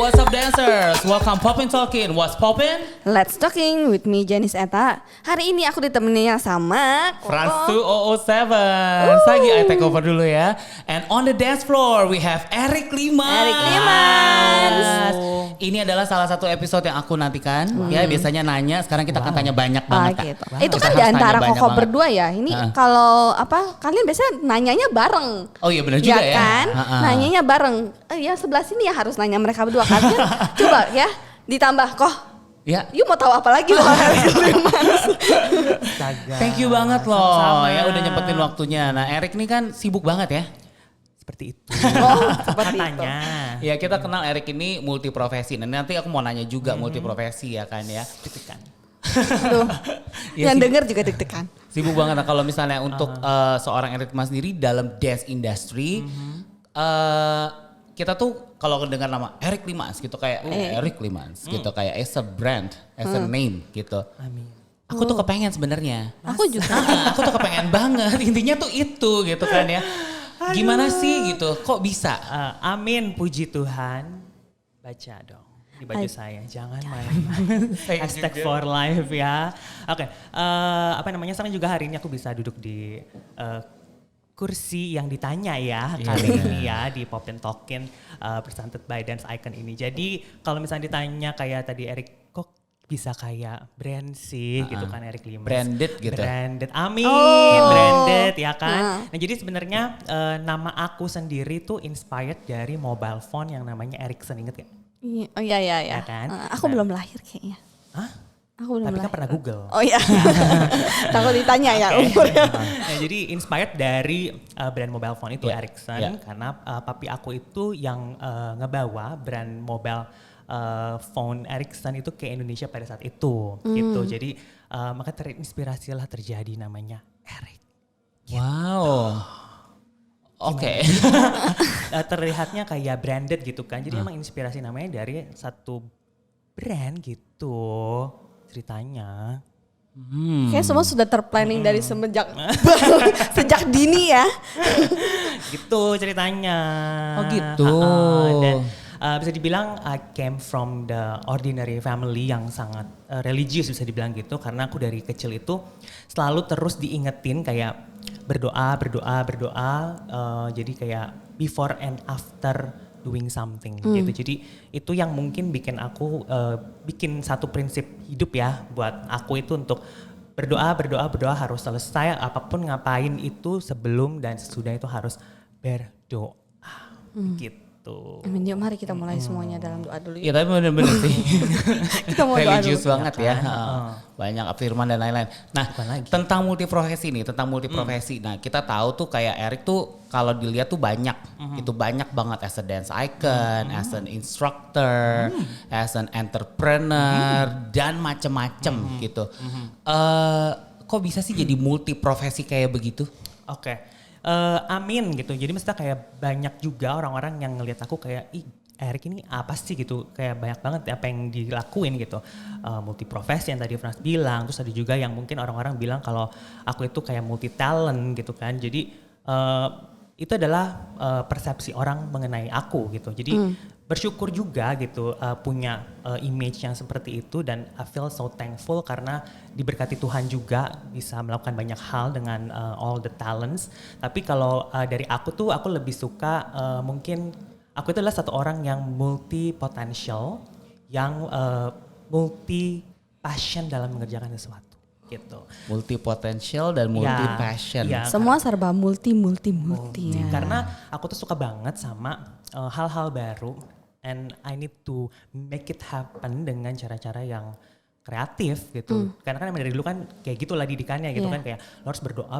what's up dancers? Welcome Poppin' Talkin'. What's poppin'? Let's Talking with me Janice Eta. Hari ini aku ditemenin sama Fransu 007. Lagi I take over dulu ya. And on the dance floor we have Eric Limans. Ini adalah salah satu episode yang aku nantikan. Ya biasanya nanya, sekarang kita akan tanya banyak banget. Gitu. Itu kan di antara koko berdua ya. Ini kalau kalian biasanya nanyanya bareng. Oh iya benar juga ya. Kan? Nanyanya bareng. Ya sebelah sini ya harus nanya mereka berdua kan. Coba ya ditambah kok. Ya. You mau tahu apa lagi loh? Thank you banget loh. Sama-sama. Ya udah nyempetin waktunya. Nah Eric nih kan sibuk banget ya. Seperti itu. Seperti Katanya. Ya kita kenal Eric ini multi profesi. Nanti aku mau nanya juga multi profesi ya kan ya. Deg-degan. Tuh. Ya, Yang sibuk. denger juga deg-degan. Sibuk banget. Nah kalau misalnya untuk seorang Eric Limans sendiri dalam dance industry, kita tuh kalau dengar nama Eric Limans gitu kayak Eric Limans gitu kayak as a brand, as a name gitu. Amin. Aku tuh kepengen sebenarnya. Aku juga. Aku tuh kepengen banget. Intinya tuh itu gitu kan ya. Gimana sih gitu? Kok bisa? Amin, puji Tuhan. Baca dong di baju saya, jangan main-main. Hashtag for life ya. Oke, senang juga hari ini aku bisa duduk di kursi yang ditanya ya kali ini ya di Poppin' Talkin' presented by Dance Icon ini. Jadi kalau misalnya ditanya kayak tadi Eric, kok bisa kayak brand sih gitu kan Eric Limans. Branded gitu. Branded, amin, branded ya kan. Nah jadi sebenarnya nama aku sendiri tuh inspired dari mobile phone yang namanya Ericsson, inget gak? Oh iya. Ya kan? Aku belum lahir kayaknya. Hah? Aku belum Tapi kan lahir. pernah Google. Oh iya. Takut ditanya ya umurnya. Nah, jadi inspired dari brand mobile phone itu Ericsson karena papi aku itu yang ngebawa brand mobile phone Ericsson itu ke Indonesia pada saat itu gitu. Jadi maka terinspirasilah terjadi namanya Eric. Wow. Oke. Terlihatnya kayak branded gitu kan. Jadi emang inspirasi namanya dari satu brand gitu ceritanya. Kayak semua sudah terplanning dari sejak dini ya. Gitu ceritanya. Oh gitu. Dan bisa dibilang I came from the ordinary family yang sangat religius bisa dibilang gitu. Karena aku dari kecil itu selalu terus diingetin kayak berdoa. Jadi kayak before and after doing something gitu. Jadi itu yang mungkin bikin aku bikin satu prinsip hidup ya buat aku itu untuk berdoa harus selesai apapun ngapain itu sebelum dan sesudah itu harus berdoa gitu. Amin, yuk mari kita mulai semuanya dalam doa dulu. Iya tapi bener-bener sih. Kita mau doa religius dulu. banget ya. Banyak firman dan lain-lain. Nah tentang multiprofesi nih, Nah kita tahu tuh kayak Eric tuh kalau dilihat tuh banyak. Itu banyak banget as a dance icon, as an instructor, as an entrepreneur dan macem-macem gitu. Kok bisa sih jadi multiprofesi kayak begitu? Oke. Amin gitu. Jadi mesti kayak banyak juga orang-orang yang ngelihat aku kayak Eric ini apa sih gitu. Kayak banyak banget apa yang dilakuin gitu. Multiprofesi yang tadi Frans bilang. Terus ada juga yang mungkin orang-orang bilang kalau aku itu kayak multi talent gitu kan. Jadi itu adalah persepsi orang mengenai aku gitu. Jadi bersyukur juga gitu punya image yang seperti itu dan I feel so thankful karena diberkati Tuhan juga bisa melakukan banyak hal dengan all the talents. Tapi kalau dari aku tuh aku lebih suka mungkin aku itu adalah satu orang yang multi potential, yang multi passion dalam mengerjakan sesuatu gitu. Multi potential dan multi passion. Ya, Semua serba multi ya. karena aku tuh suka banget sama hal-hal baru and I need to make it happen dengan cara-cara yang kreatif gitu. Karena kan emang dari dulu kan kayak gitulah didikannya gitu kan kayak lo harus berdoa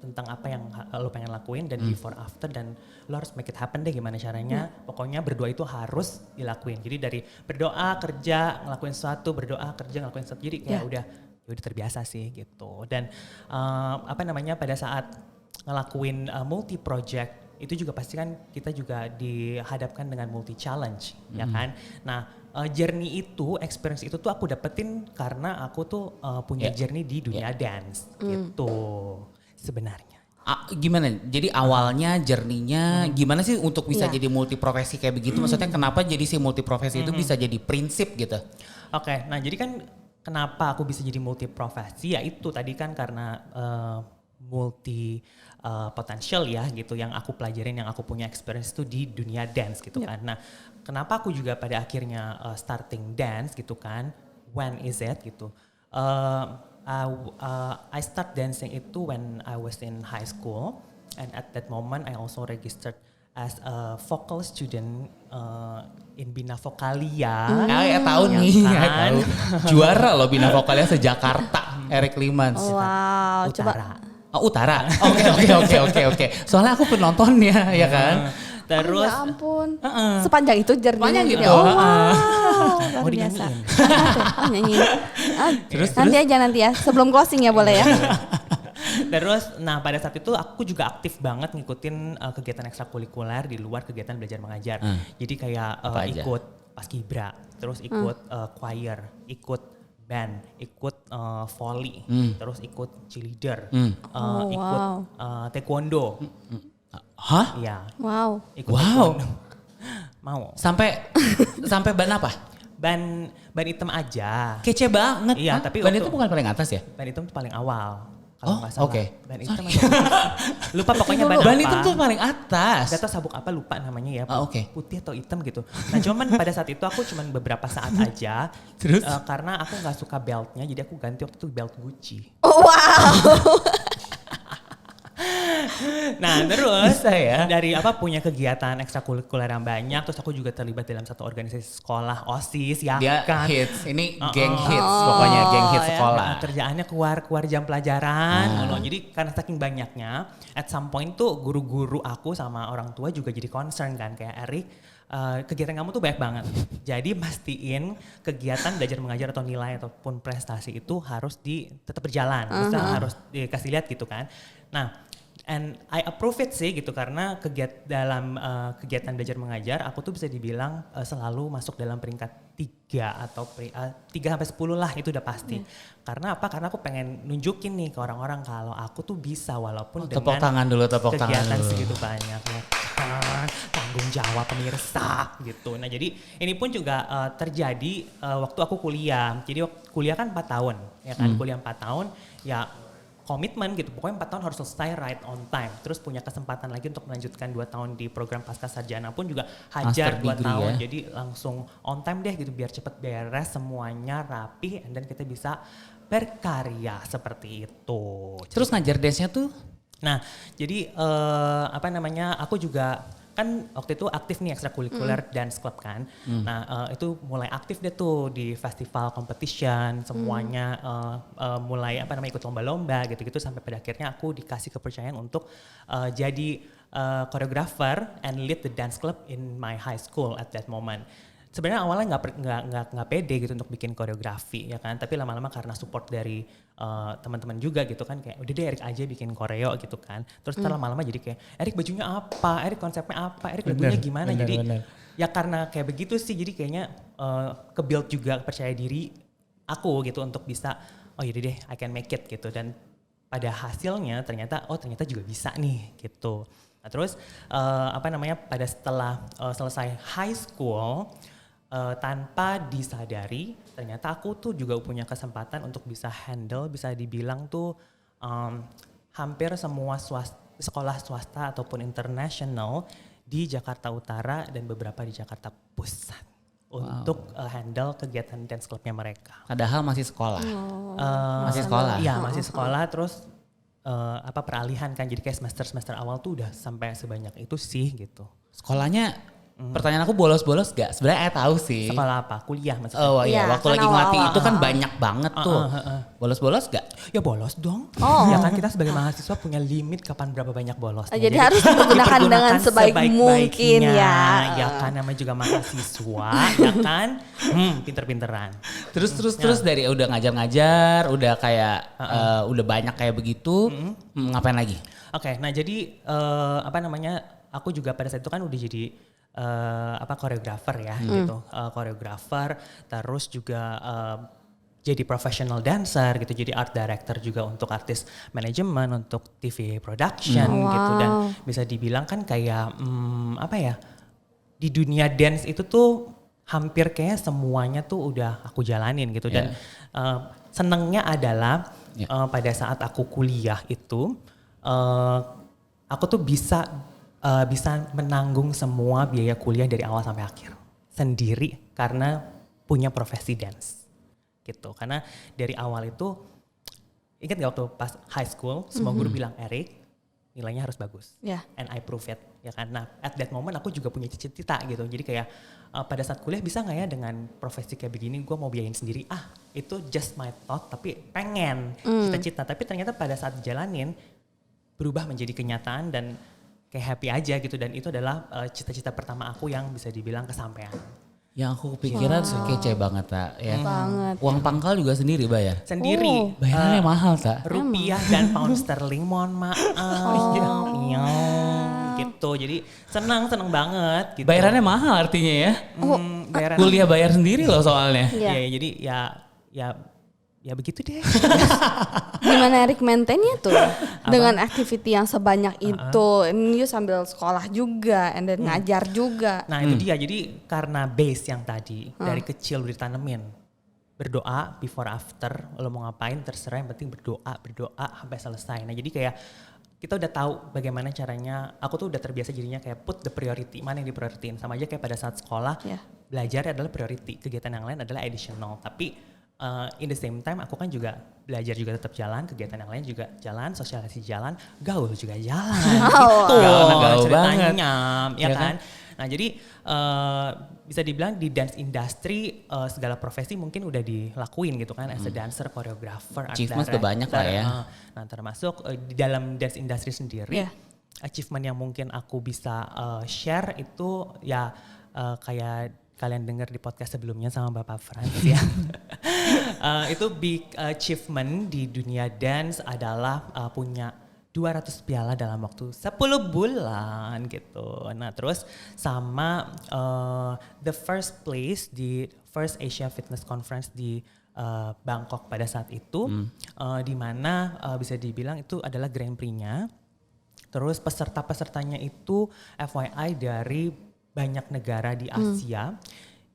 tentang apa yang lo pengen lakuin dan before after dan lo harus make it happen deh gimana caranya. Pokoknya berdoa itu harus dilakuin. Jadi dari berdoa kerja ngelakuin sesuatu, berdoa kerja ngelakuin sesuatu. Jadi kayak udah terbiasa sih gitu. Dan pada saat ngelakuin multi project itu juga pasti kan kita juga dihadapkan dengan multi challenge ya kan. Nah journey itu, experience itu tuh aku dapetin karena aku tuh punya journey di dunia dance gitu sebenarnya. Gimana? Jadi awalnya journey-nya gimana sih untuk bisa jadi multiprofesi kayak begitu? Maksudnya kenapa jadi si multiprofesi itu bisa jadi prinsip gitu? Oke, nah jadi kan kenapa aku bisa jadi multiprofesi ya itu tadi kan karena multi potential ya gitu yang aku pelajarin, yang aku punya experience itu di dunia dance gitu kan. Nah, kenapa aku juga pada akhirnya starting dance gitu kan? When is it gitu? I start dancing itu when I was in high school, and at that moment I also registered as a vocal student in Bina Vokalia. Ya tahu ya nih, kan? ya tahu. Juara loh Bina Vokalia se-Jakarta, Eric Limans. Wow, coba. Utara. Oke. Soalnya aku penontonnya ya kan. Terus ya ampun. Sepanjang itu journey-nya Sepanjang gitu. gitu. Oh, wow. Luar Mau biasa. dinyanyiin? Nyanyi. Terus Nanti ya. Sebelum closing ya boleh ya. Terus, nah pada saat itu aku juga aktif banget ngikutin kegiatan ekstrakurikuler di luar kegiatan belajar mengajar. Jadi kayak ikut paskibra, terus ikut choir, ikut band, ikut volley, terus ikut cheerleader, ikut taekwondo. Hah? Iya. Wow. Ikut Wow. taekwondo. Mau. Sampai ban apa? Ban hitam aja. Kece banget. Iya, Hah? tapi ban waktu- itu bukan paling atas ya? Ban hitam tuh paling awal. Oh, Kalau nggak salah. oke. Ban hitam atau lupa pokoknya ban Ban apa. itu tuh paling atas. Gak tau sabuk apa lupa namanya ya. Oke. Putih atau hitam gitu. Nah cuman pada saat itu aku cuman beberapa saat aja. Terus? Karena aku gak suka beltnya jadi aku ganti waktu itu belt Gucci. Oh, wow. Nah terus Bisa ya? dari punya kegiatan ekstrakurikuler yang banyak. Terus aku juga terlibat dalam satu organisasi sekolah OSIS ya Dia kan. hits, ini geng hits pokoknya geng hits Ya, sekolah. kerjaannya keluar jam pelajaran. Jadi karena saking banyaknya, at some point tuh guru-guru aku sama orang tua juga jadi concern kan kayak Erik, kegiatan kamu tuh banyak banget. Jadi pastiin kegiatan belajar mengajar atau nilai ataupun prestasi itu harus tetap berjalan. Maksudnya harus dikasih lihat gitu kan. Nah, and I approve it sih gitu karena dalam kegiatan belajar mengajar aku tuh bisa dibilang selalu masuk dalam peringkat 3 atau 3 sampai 10 lah itu udah pasti. Karena apa? Karena aku pengen nunjukin nih ke orang-orang kalau aku tuh bisa walaupun Tepuk dengan tangan dulu, tepuk tangan kegiatan dulu. segitu banyak ya kan. Tanggung jawab pemirsa gitu. Nah jadi ini pun juga terjadi waktu aku kuliah. Jadi kuliah kan 4 tahun ya kan. Kuliah 4 tahun ya komitmen gitu, pokoknya 4 tahun harus selesai right on time. Terus punya kesempatan lagi untuk melanjutkan 2 tahun di program pasca sarjana pun juga hajar Master 2 degree tahun. ya. Jadi langsung on time deh gitu biar cepet beres semuanya rapi and then kita bisa berkarya seperti itu. Terus ngajar dance-nya tuh? Nah jadi aku juga kan waktu itu aktif nih ekstrakurikuler dance club kan. Nah itu mulai aktif deh tuh di festival competition semuanya mulai ikut lomba-lomba gitu-gitu sampai pada akhirnya aku dikasih kepercayaan untuk jadi choreographer and lead the dance club in my high school at that moment. Sebenarnya awalnya nggak pede gitu untuk bikin koreografi ya kan, tapi lama-lama karena support dari teman-teman juga gitu kan kayak udah deh Erik aja bikin koreo gitu kan. Terus lama-lama jadi kayak Erik bajunya apa, Erik konsepnya apa, Erik lagunya gimana. Jadi ya karena kayak begitu sih jadi kayaknya ke-build juga percaya diri aku gitu untuk bisa oh yaudah deh I can make it gitu. Dan pada hasilnya ternyata juga bisa nih gitu. Nah terus pada setelah selesai high school tanpa disadari ternyata aku tuh juga punya kesempatan untuk bisa handle, bisa dibilang tuh hampir semua sekolah swasta ataupun internasional di Jakarta Utara dan beberapa di Jakarta Pusat untuk handle kegiatan dance clubnya mereka. Padahal masih sekolah. Masih sekolah. Iya masih sekolah terus peralihan kan jadi kayak semester awal tuh udah sampai sebanyak itu sih gitu. Sekolahnya pertanyaan aku bolos-bolos gak? Sebenarnya tahu sih. Sekolah apa? Kuliah maksudnya? Oh iya, Iya, waktu kan lagi ngelatih awal-awal. itu kan banyak banget tuh. Bolos-bolos gak? Ya bolos dong. Oh. Ya kan kita sebagai mahasiswa punya limit kapan berapa banyak bolos. Jadi harus dipergunakan dengan sebaik mungkin ya. Ya kan namanya juga mahasiswa, ya kan. Pinter-pinteran. Terus dari udah ngajar-ngajar, udah kayak udah banyak kayak begitu, ngapain lagi? Oke, nah jadi aku juga pada saat itu kan udah jadi koreografer ya gitu. Koreografer terus juga jadi professional dancer gitu, jadi art director juga untuk artis manajemen, untuk TV production gitu, dan bisa dibilang kan kayak apa ya, di dunia dance itu tuh hampir kayak semuanya tuh udah aku jalanin gitu. Dan senengnya adalah pada saat aku kuliah itu aku tuh bisa menanggung semua biaya kuliah dari awal sampai akhir sendiri karena punya profesi dance gitu. Karena dari awal itu, ingat gak waktu pas high school semua guru bilang, Erik nilainya harus bagus, and I prove it, ya kan. Nah at that moment aku juga punya cita-cita gitu, jadi kayak pada saat kuliah bisa gak ya dengan profesi kayak begini gue mau biayain sendiri, itu just my thought, tapi pengen cita-cita, tapi ternyata pada saat jalanin berubah menjadi kenyataan dan kayak happy aja gitu. Dan itu adalah cita-cita pertama aku yang bisa dibilang kesampaian. Yang aku kepikiran kece banget tak ya. Banget. Uang pangkal juga sendiri bayar. Sendiri. Bayarannya mahal tak? Rupiah dan pound sterling, mohon maaf. Iya. Gitu. Jadi senang banget gitu. Bayarannya mahal artinya ya. Bayaran. Kuliah bayar sendiri loh soalnya. Iya, jadi ya begitu deh. Gimana Erik maintainnya tuh dengan activity yang sebanyak itu, ini you sambil sekolah juga, and then ngajar juga. Nah itu dia, jadi karena base yang tadi dari kecil udah ditanemin, berdoa before after, lo mau ngapain terserah, yang penting berdoa sampai selesai. Nah jadi kayak kita udah tahu bagaimana caranya, aku tuh udah terbiasa jadinya kayak put the priority, mana yang diprioritin. Sama aja kayak pada saat sekolah, belajar adalah priority, kegiatan yang lain adalah additional. Tapi in the same time aku kan juga belajar juga tetap jalan, kegiatan yang lain juga jalan, sosialisasi jalan, gaul juga jalan. Gitu gaul ceritanya, ya kan? Nah jadi bisa dibilang di dance industry segala profesi mungkin udah dilakuin gitu kan, as a dancer, choreographer, Achievement udah banyak lah ya. Nah termasuk di dalam dance industry sendiri, achievement yang mungkin aku bisa share itu ya kayak kalian dengar di podcast sebelumnya sama Bapak Frans ya. Itu big achievement di dunia dance adalah punya 200 piala dalam waktu 10 bulan gitu. Nah terus sama the first place di First Asia Fitness Conference di Bangkok pada saat itu, di mana bisa dibilang itu adalah Grand Prix-nya. Terus peserta-pesertanya itu FYI dari banyak negara di Asia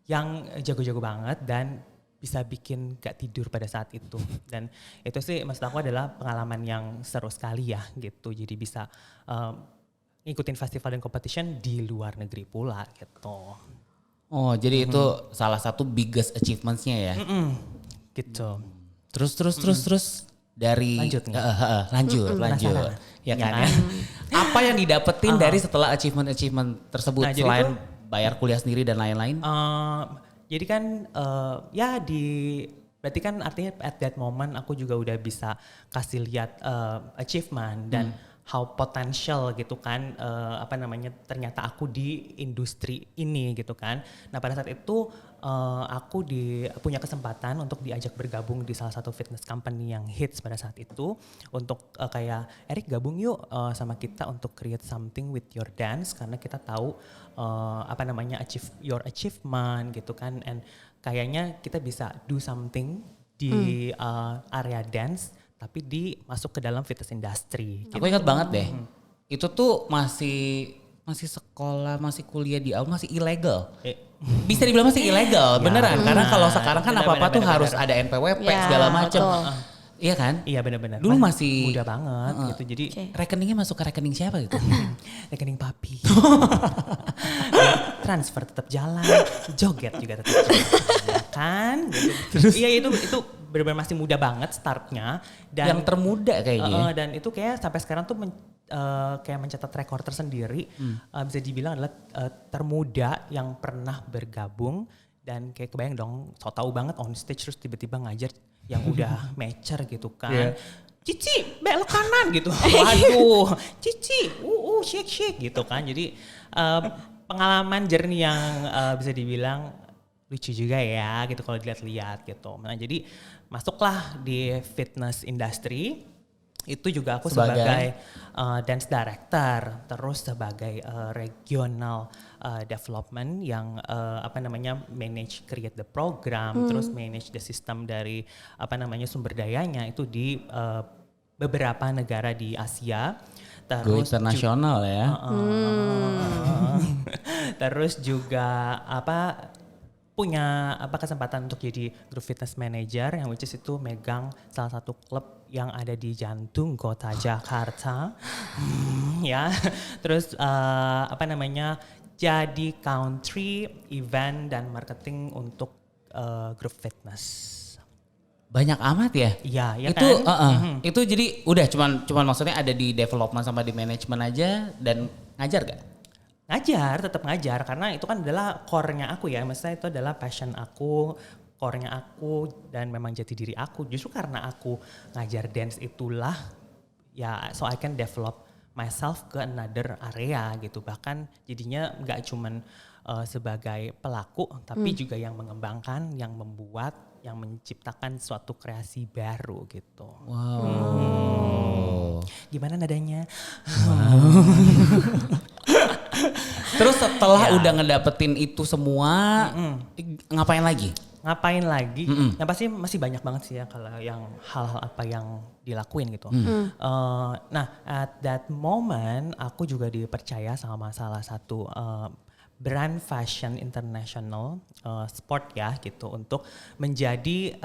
yang jago-jago banget dan bisa bikin gak tidur pada saat itu. Dan itu sih maksud aku adalah pengalaman yang seru sekali ya gitu. Jadi bisa ngikutin festival dan competition di luar negeri pula gitu. Oh jadi itu salah satu biggest achievementsnya ya. Gitu. Terus dari lanjut ya kan. Apa yang didapetin dari setelah achievement tersebut, nah, selain bayar kuliah sendiri dan lain-lain? Jadi kan berarti kan artinya at that moment aku juga udah bisa kasih lihat achievement dan how potential gitu kan, ternyata aku di industri ini gitu kan. Nah pada saat itu aku punya kesempatan untuk diajak bergabung di salah satu fitness company yang hits pada saat itu, untuk kayak Erik gabung yuk sama kita untuk create something with your dance, karena kita tahu achieve your achievement gitu kan, and kayaknya kita bisa do something di area dance tapi masuk ke dalam fitness industry. Aku ingat banget deh, itu tuh masih sekolah, masih kuliah di awal, masih ilegal. Bisa dibilang masih ilegal, beneran. Karena kalau sekarang kan apa-apa tuh harus ada NPWP segala macam. Iya kan? Iya benar-benar. Dulu masih mudah banget gitu. Jadi rekeningnya masuk ke rekening siapa gitu? Rekening papi. Transfer tetap jalan, joget juga tetap jalan, ya kan? Gitu. Terus iya itu benar-benar masih muda banget startnya, dan yang termuda kayaknya. Dan itu kayak sampai sekarang tuh kayak mencatat rekor tersendiri. Bisa dibilang adalah termuda yang pernah bergabung, dan kayak kebayang dong, so tau banget on stage terus tiba-tiba ngajar yang udah mature gitu kan. Cici belok kanan gitu. Waduh, Cici shake gitu kan. Jadi pengalaman journey yang bisa dibilang lucu juga ya gitu kalau dilihat-lihat gitu. Nah jadi masuklah di fitness industry. Itu juga aku sebagai dance director, terus sebagai regional development yang manage create the program, terus manage the system dari sumber dayanya itu di beberapa negara di Asia. Go internasional ya. Terus juga punya kesempatan untuk jadi group fitness manager yang which is itu megang salah satu klub yang ada di jantung kota Jakarta. Ya. Terus jadi country event dan marketing untuk group fitness. Banyak amat ya? Iya, ya itu, kan? Itu jadi udah cuman maksudnya ada di development sama di manajemen aja dan ngajar gak? Ngajar, tetap ngajar karena itu kan adalah core-nya aku ya. Maksudnya itu adalah passion aku, core-nya aku dan memang jati diri aku. Justru karena aku ngajar dance itulah ya so I can develop myself ke another area gitu. Bahkan jadinya gak cuman sebagai pelaku tapi juga yang mengembangkan, yang membuat, yang menciptakan suatu kreasi baru gitu. Wow. Gimana nadanya? Terus setelah udah ngedapetin itu semua, ngapain lagi? Ngapain lagi? Yang pasti masih banyak banget sih ya kalau yang hal-hal apa yang dilakuin gitu. Nah, at that moment aku juga dipercaya sama salah satu brand fashion international sport ya gitu untuk menjadi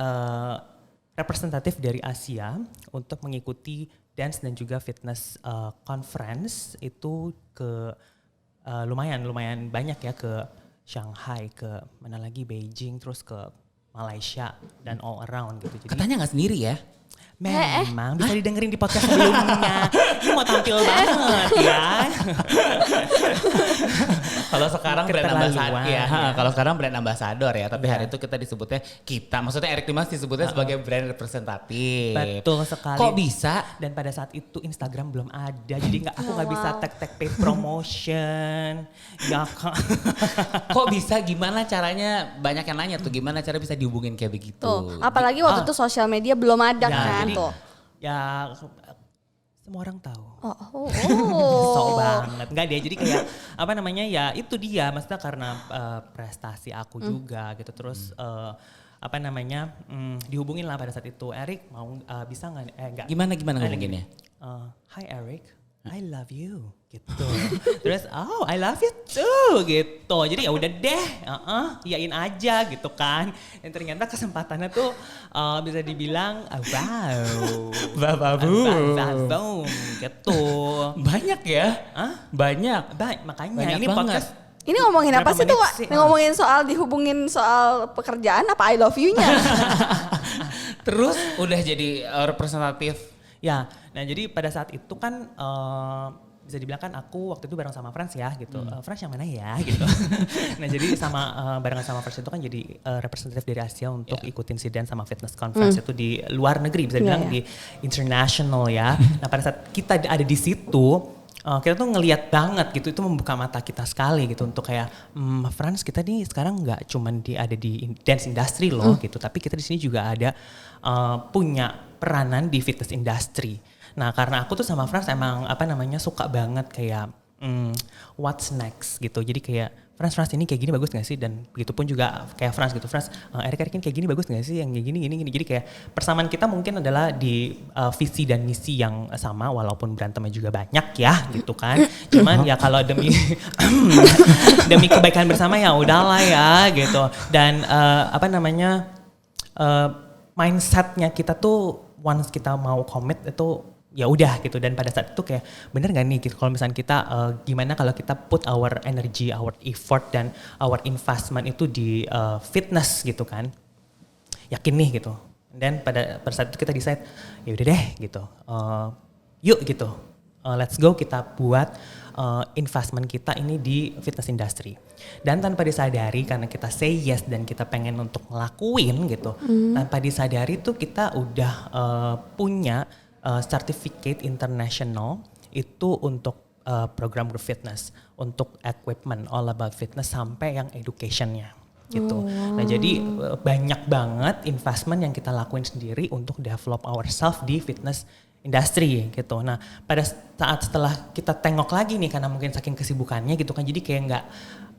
representatif dari Asia untuk mengikuti dance dan juga fitness conference itu ke lumayan banyak ya, ke Shanghai, ke mana lagi Beijing, terus ke Malaysia dan all around gitu. Jadi katanya nggak sendiri ya? Memang bisa didengerin di podcast sebelumnya. Ini mau tampil banget ya. Kalau sekarang brand ambassador ya. Kalau sekarang brand ambassador ya, tapi hari itu kita disebutnya maksudnya Eric Dimas disebutnya sebagai brand representatif. Betul sekali. Kok bisa? Dan pada saat itu Instagram belum ada, jadi aku nggak bisa tag paid promotion. Ya kan. Kok bisa? Gimana caranya? Banyak yang nanya tuh, gimana cara bisa dihubungin kayak begitu? Tuh, apalagi waktu itu sosial media belum ada kan jadi, tuh. Ya semua orang tahu. Oh. So banget. Enggak dia jadi kayak ya itu dia maksudnya karena prestasi aku juga gitu. Terus dihubungin lah pada saat itu. Eric mau bisa enggak? Gimana ngomongin ya? Hi Eric, I love you gitu. Terus I love you too gitu. Jadi ya udah deh, iyain aja gitu kan. Dan ternyata kesempatannya tuh bisa dibilang wow. Boom gitu. Banyak ya? Banyak. Makanya banyak ini banget. podcast Ini ngomongin apa sih tuh, Wak? sih? Ngomongin soal dihubungin soal pekerjaan apa I love you-nya? Terus udah jadi representatif. Ya, nah jadi pada saat itu kan bisa dibilang kan aku waktu itu bareng sama Frans ya gitu. Frans yang mana ya gitu. Nah jadi barengan sama Frans itu kan jadi representatif dari Asia untuk ikutin si dance sama fitness conference itu di luar negeri, bisa dibilang di international ya. Nah pada saat kita ada di situ, kita tuh ngelihat banget gitu, itu membuka mata kita sekali gitu untuk kayak Frans, kita nih sekarang nggak cuman ada di dance industry loh gitu, tapi kita di sini juga ada punya peranan di fitness industry. Nah karena aku tuh sama Frans emang suka banget kayak what's next gitu. Jadi kayak Frans ini kayak gini bagus gak sih? Dan begitu pun juga kayak Frans gitu. Frans, Eric ini kayak gini bagus gak sih? Yang gini. Jadi kayak persamaan kita mungkin adalah di visi dan misi yang sama walaupun berantemnya juga banyak ya gitu kan. Cuman ya kalau demi kebaikan bersama ya udahlah ya gitu. Dan mindsetnya kita tuh once kita mau commit itu ya udah gitu. Dan pada saat itu kayak bener gak nih gitu kalau misalnya kita gimana kalau kita put our energy, our effort dan our investment itu di fitness gitu kan, yakin nih gitu. Dan pada saat itu kita decide ya udah deh gitu, yuk gitu, let's go kita buat investment kita ini di fitness industry. Dan tanpa disadari karena kita say yes dan kita pengen untuk ngelakuin gitu, tanpa disadari tuh kita udah punya certificate international itu untuk program group fitness, untuk equipment all about fitness sampai yang educationnya gitu. Nah jadi banyak banget investment yang kita lakuin sendiri untuk develop ourselves di fitness industri gitu. Nah pada saat setelah kita tengok lagi nih karena mungkin saking kesibukannya gitu kan, jadi kayak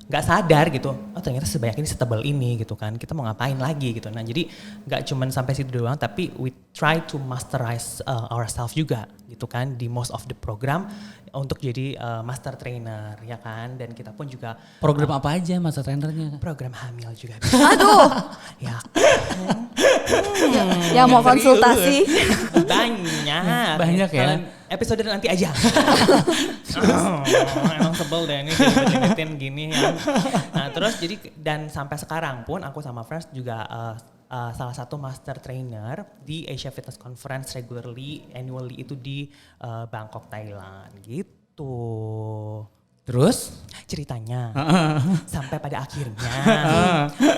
nggak sadar gitu, oh ternyata sebanyak ini, setebal ini gitu kan, kita mau ngapain lagi gitu. Nah jadi nggak cuman sampai situ doang, tapi we try to masterize ourselves juga gitu kan di most of the program untuk jadi master trainer ya kan. Dan kita pun juga Program apa aja master trainernya? program hamil juga. Aduh. Ya Yang mau konsultasi. banyak ya. Kalian episode nanti aja. Emang sebel deh ini diingetin gini ya. Nah terus jadi dan sampai sekarang pun aku sama Frans juga salah satu master trainer di Asia Fitness Conference annually itu di Bangkok, Thailand gitu. Terus Ceritanya sampai pada akhirnya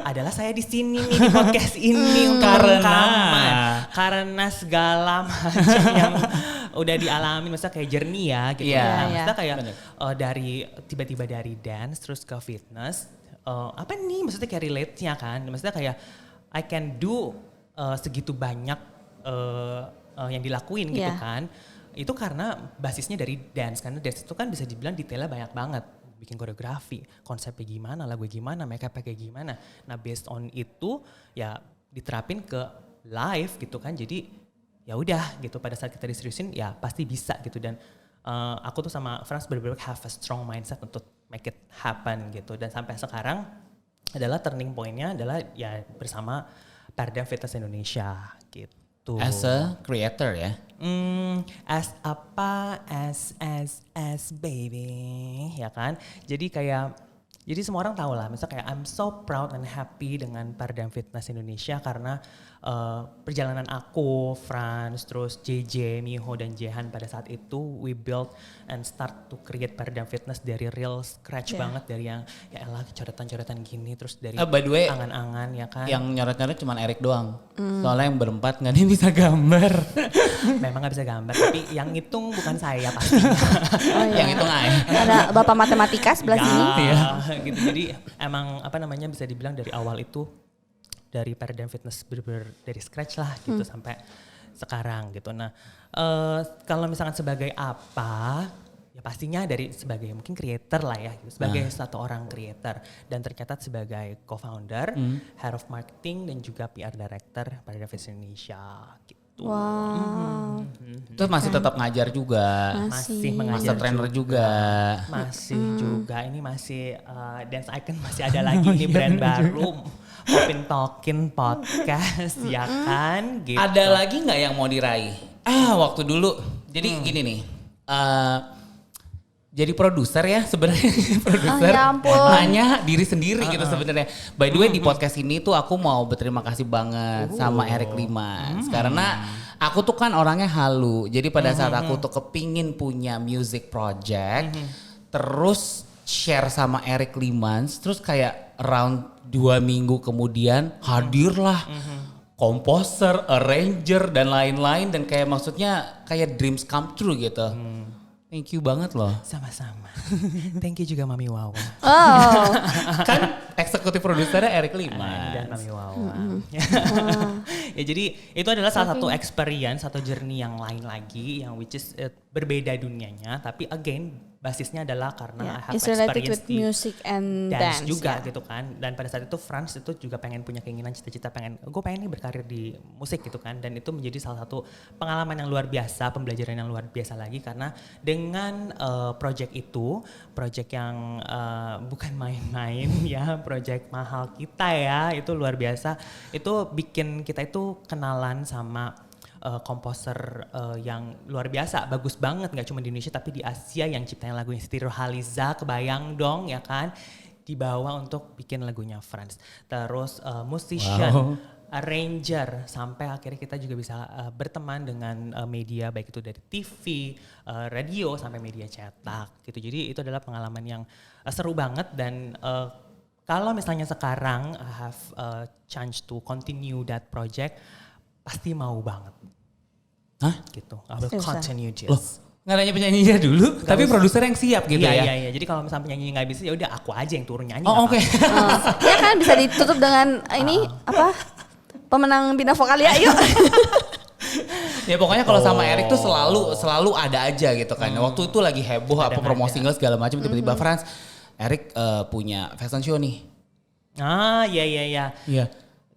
adalah saya di sini nih di podcast ini untuk rekaman karena segala macam yang udah dialami, maksudnya kayak journey ya gitu. Maksudnya kayak dari tiba-tiba dari dance terus ke fitness, apa nih maksudnya kayak relate-nya kan, maksudnya kayak I can do segitu banyak yang dilakuin gitu kan. Itu karena basisnya dari dance, karena dance itu kan bisa dibilang detailnya banyak banget, bikin koreografi, konsepnya gimana, lagu gimana, make-up kayak gimana. Nah based on itu ya diterapin ke live gitu kan, jadi ya udah gitu pada saat kita diseriusin ya pasti bisa gitu. Dan aku tuh sama Frans benar-benar have a strong mindset untuk make it happen gitu. Dan sampai sekarang adalah turning point-nya adalah ya bersama Perdam Fitness Indonesia gitu. as a creator ya? As apa? As baby, ya kan? Jadi semua orang tahu lah, misalnya kayak I'm so proud and happy dengan Perdam Fitness Indonesia karena perjalanan aku, Frans, terus JJ, Miho dan Jehan pada saat itu we build and start to create Perdam Fitness dari real scratch banget, dari yang ya elah coretan-coretan gini, terus dari By the way, angan-angan ya kan. Yang nyoret-nyoret cuma Erik doang. Soalnya yang berempat nggak ada yang bisa gambar. Memang nggak bisa gambar, tapi yang ngitung bukan saya pastinya. Yang itu nggak. Ada bapak matematika sebelah sini. Gitu. Jadi emang apa namanya bisa dibilang dari awal itu dari Perdam Fitness dari scratch lah gitu sampai sekarang gitu. Nah kalau misalkan sebagai apa, ya pastinya dari sebagai mungkin creator lah ya, gitu. Sebagai satu orang creator dan ternyata sebagai co-founder, head of marketing dan juga PR director Perdam Fitness Indonesia gitu. Wow. Terus masih tetap ngajar juga. Masih mengajar Master trainer juga. Masih juga, ini masih Dance Icon masih ada lagi ini brand baru, Popin Talkin Podcast ya kan gitu. Ada lagi nggak yang mau diraih? Waktu dulu. Jadi gini nih. Jadi produser ya sebenarnya. Produser ya ampun. nanya diri sendiri gitu sebenarnya. By the way di podcast ini tuh aku mau berterima kasih banget sama Erik Limans. Karena aku tuh kan orangnya halu. Jadi pada saat aku tuh kepingin punya music project. Terus share sama Erik Limans. Terus kayak around 2 minggu kemudian hadirlah komposer, arranger dan lain-lain. Dan kayak maksudnya kayak dreams come true gitu. Thank you banget loh. Sama-sama. Thank you juga Mami Wawa. Oh. Kan eksekutif produsernya Erik Limans. Dan Mami Wawa. Ya jadi itu adalah salah satu experience atau journey yang lain lagi yang which is berbeda dunianya, tapi again basisnya adalah karena I have It's related experience with di music and dance juga gitu kan. Dan pada saat itu Frans itu juga pengen punya keinginan cita-cita gue pengen nih berkarir di musik gitu kan. Dan itu menjadi salah satu pengalaman yang luar biasa, pembelajaran yang luar biasa lagi karena dengan project itu, project yang bukan main-main ya, project mahal kita ya, itu luar biasa. Itu bikin kita itu kenalan sama komposer yang luar biasa, bagus banget, nggak cuma di Indonesia tapi di Asia yang ciptain lagunya Siti Nurhaliza, kebayang dong ya kan, dibawa untuk bikin lagunya Frans. Terus musician, arranger, sampai akhirnya kita juga bisa berteman dengan media baik itu dari TV, radio sampai media cetak gitu. Jadi itu adalah pengalaman yang seru banget dan kalau misalnya sekarang I have a chance to continue that project, pasti mau banget. Hah? Gitu. I will continue this. Loh, nggak nanya penyanyinya dulu, tapi produser yang siap gitu ya? Iya. Jadi kalau misalnya penyanyi nggak bisa, ya udah aku aja yang turun nyanyi. Oh oke. Ya kan bisa ditutup dengan ini apa? Pemenang Bina Vokalia yuk. Ya pokoknya kalau sama Eric tuh selalu ada aja gitu kan. Waktu itu lagi heboh apa promo single segala macam tiba-tiba Frans, Eric punya fashion show nih. Iya. Iya.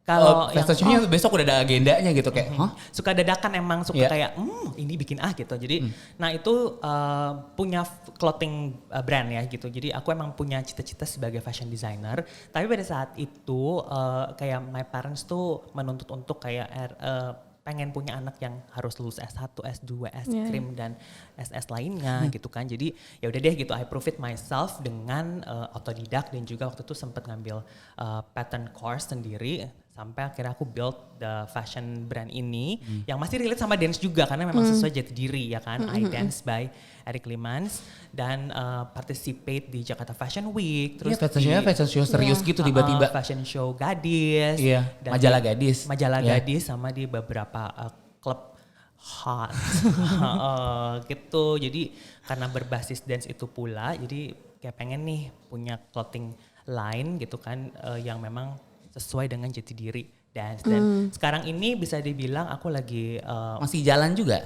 Kalau fashion show-nya besok udah ada agendanya gitu kayak, hah? Suka dadakan emang suka kayak ini bikin gitu. Jadi nah itu punya clothing brand ya gitu. Jadi aku emang punya cita-cita sebagai fashion designer. Tapi pada saat itu kayak my parents tuh menuntut untuk kayak pengen punya anak yang harus lulus S1, S2, S-Krim dan SS lainnya gitu kan. Jadi ya udah deh gitu I prove it myself dengan otodidak dan juga waktu itu sempat ngambil pattern course sendiri sampai akhirnya aku build the fashion brand ini yang masih relate sama dance juga karena memang sesuai jati diri ya kan. I Dance by Eric Limans dan participate di Jakarta Fashion Week terus fashion show serius gitu tiba-tiba. Fashion show gadis. Iya, dan majalah gadis sama di beberapa klub hot gitu. Jadi karena berbasis dance itu pula jadi kayak pengen nih punya clothing line gitu kan yang memang sesuai dengan jati diri dance dan sekarang ini bisa dibilang aku lagi masih jalan juga.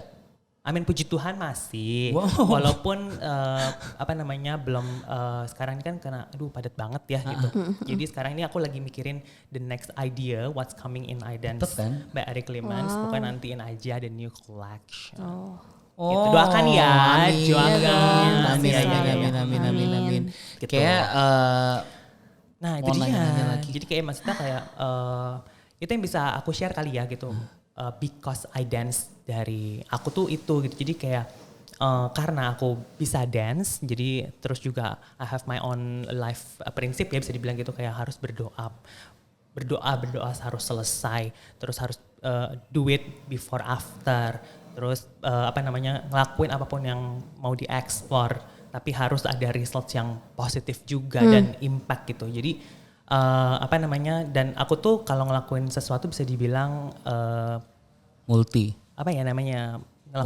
Amin puji Tuhan masih. Wow. Walaupun belum sekarang ini kan karena padat banget ya gitu. Jadi sekarang ini aku lagi mikirin the next idea what's coming in I Dance by Eric Limans. Pokoknya nantiin aja the new collection. Gitu. Doakan ya, doakan. Amin. Gitu. Kayak nah itu dia. Jadi kayak maksudnya kayak itu yang bisa aku share kali ya gitu. Because I dance dari aku tuh itu gitu. Jadi kayak karena aku bisa dance, jadi terus juga I have my own life prinsip ya bisa dibilang gitu kayak harus berdoa harus selesai, terus harus do it before after, terus ngelakuin apapun yang mau dieksplor, tapi harus ada results yang positif juga dan impact gitu. Jadi dan aku tuh kalau ngelakuin sesuatu bisa dibilang ngelakuin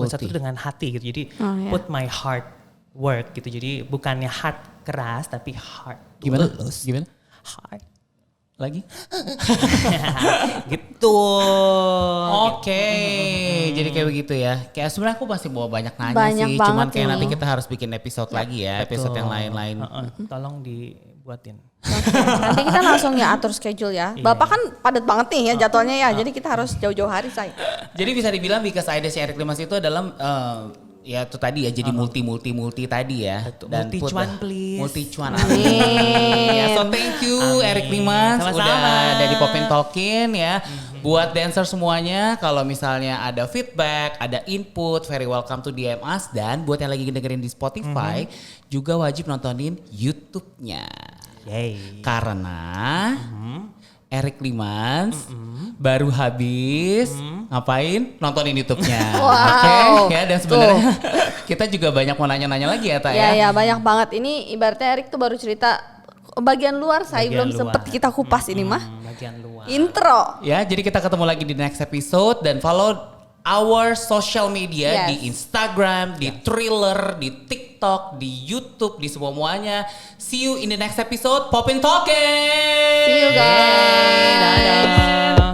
sesuatu dengan hati gitu. Jadi put my heart work gitu. Jadi bukannya heart keras tapi heart tulus. Gimana? Heart. Lagi? Gitu. Oke, jadi kayak begitu ya. Kayak sebenarnya aku masih bawa banyak nanya Banyak sih. banget Cuman kayak ini. nanti kita harus bikin episode lagi ya, episode yang lain-lain. Tolong dibuatin. Nanti kita langsung ya atur schedule ya. Bapak kan padat banget nih ya jadwalnya ya. Jadi kita harus jauh-jauh hari say. Jadi bisa dibilang Because I Dance Eric Limas itu adalah ya itu tadi ya jadi multi tadi ya. Dan multi cuan please. Multi cuan amin. Ya, so thank you Eric Limas udah ada di Popin Talkin ya. Buat dancer semuanya kalau misalnya ada feedback, ada input, very welcome to DM us. Dan buat yang lagi dengerin di Spotify juga wajib nontonin YouTube-nya. Yay. Karena Eric Limans baru habis ngapain nontonin YouTube-nya. Oke, ya dan sebenarnya kita juga banyak mau nanya-nanya lagi ya, Tak ya. Ya banyak banget. Ini ibaratnya Eric tuh baru cerita bagian luar, saya belum sempet kita kupas ini mah. Bagian luar. Intro. Ya, jadi kita ketemu lagi di next episode dan follow our social media di Instagram, di Thriller, di TikTok, di YouTube, di semuanya. See you in the next episode Popin Talkin. See you guys. Dadah.